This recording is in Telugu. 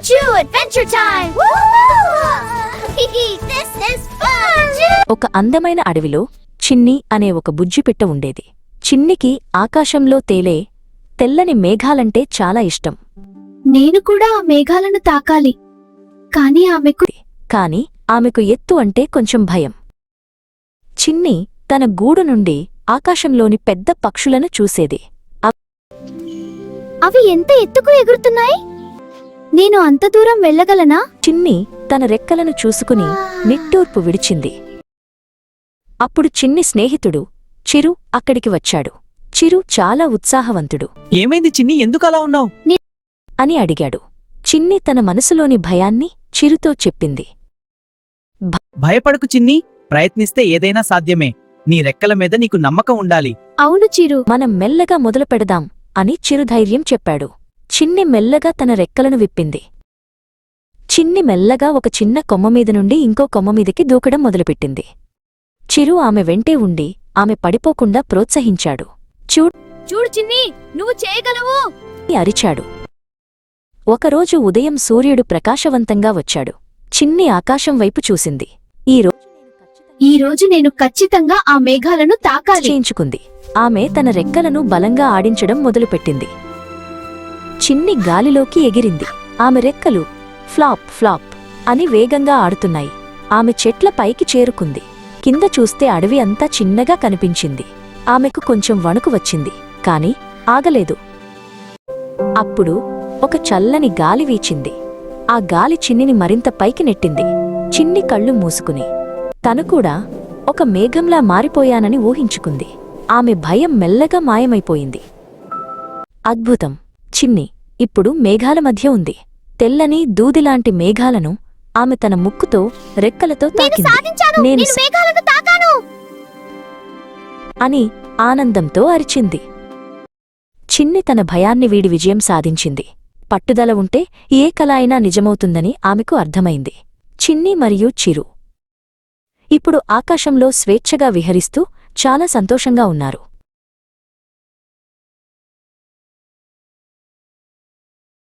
Choo adventure time! This is fun! ఒక అందమైన అడవిలో చిన్ని అనే ఒక బుజ్జిపిట్ట ఉండేది. చిన్నికి ఆకాశంలో తేలే తెల్లని మేఘాలంటే చాలా ఇష్టం. నేను కూడా ఆ మేఘాలను తాకాలి. కాని ఆమెకు ఎత్తు అంటే కొంచెం భయం. చిన్ని తన గూడు నుండి ఆకాశంలోని పెద్ద పక్షులను చూసేది. అవి ఎంత ఎత్తుకు ఎగురుతున్నాయి? నేను అంత దూరం వెళ్ళగలనా? చిన్ని తన రెక్కలను చూసుకుని నిట్టూర్పు విడిచింది. అప్పుడు చిన్ని స్నేహితుడు చిరు అక్కడికి వచ్చాడు. చిరు చాలా ఉత్సాహవంతుడు. ఏమైంది చిన్ని, ఎందుకలా ఉన్నావు అని అడిగాడు. చిన్ని తన మనసులోని భయాన్ని చిరుతో చెప్పింది. భయపడకు చిన్ని, ప్రయత్నిస్తే ఏదైనా సాధ్యమే. నీ రెక్కల మీద నీకు నమ్మకం ఉండాలి. అవును చిరు, మనం మెల్లగా మొదలు పెడదాం అని చిరు ధైర్యం చెప్పాడు. చిన్ని మెల్లగా తన రెక్కలను విప్పింది. చిన్ని మెల్లగా ఒక చిన్న కొమ్మమీద నుండి ఇంకో కొమ్మమీదకి దూకడం మొదలుపెట్టింది. చిరు ఆమె వెంటే ఉండి ఆమె పడిపోకుండా ప్రోత్సహించాడు. చూడు చిన్ని, నువ్వు చేయగలవు! అరిచాడు. ఒకరోజు ఉదయం సూర్యుడు ప్రకాశవంతంగా వచ్చాడు. చిన్ని ఆకాశం వైపు చూసింది. ఈ రోజు నేను ఖచ్చితంగా ఆ మేఘాలను తాకాలి చేయించుకుంది. ఆమె తన రెక్కలను బలంగా ఆడించడం మొదలుపెట్టింది. చిన్ని గాలిలోకి ఎగిరింది. ఆమె రెక్కలు ఫ్లాప్ ఫ్లాప్ అని వేగంగా ఆడుతున్నాయి. ఆమె చెట్ల పైకి చేరుకుంది. కింద చూస్తే అడవి అంతా చిన్నగా కనిపించింది. ఆమెకు కొంచెం వణుకు వచ్చింది, కాని ఆగలేదు. అప్పుడు ఒక చల్లని గాలి వీచింది. ఆ గాలి చిన్నిని మరింత పైకి నెట్టింది. చిన్ని కళ్ళు మూసుకుని తను కూడా ఒక మేఘంలా మారిపోయానని ఊహించుకుంది. ఆమె భయం మెల్లగా మాయమైపోయింది. అద్భుతం! చిన్ని ఇప్పుడు మేఘాల మధ్య ఉంది. తెల్లని దూదిలాంటి మేఘాలను ఆమె తన ముక్కుతో రెక్కలతో తాకింది. అని ఆనందంతో అరిచింది. చిన్ని తన భయాన్ని వీడి విజయం సాధించింది. పట్టుదల ఉంటే ఏ కల అయినా నిజమవుతుందని ఆమెకు అర్థమైంది. చిన్ని మరియు చిరు ఇప్పుడు ఆకాశంలో స్వేచ్ఛగా విహరిస్తూ చాలా సంతోషంగా ఉన్నారు.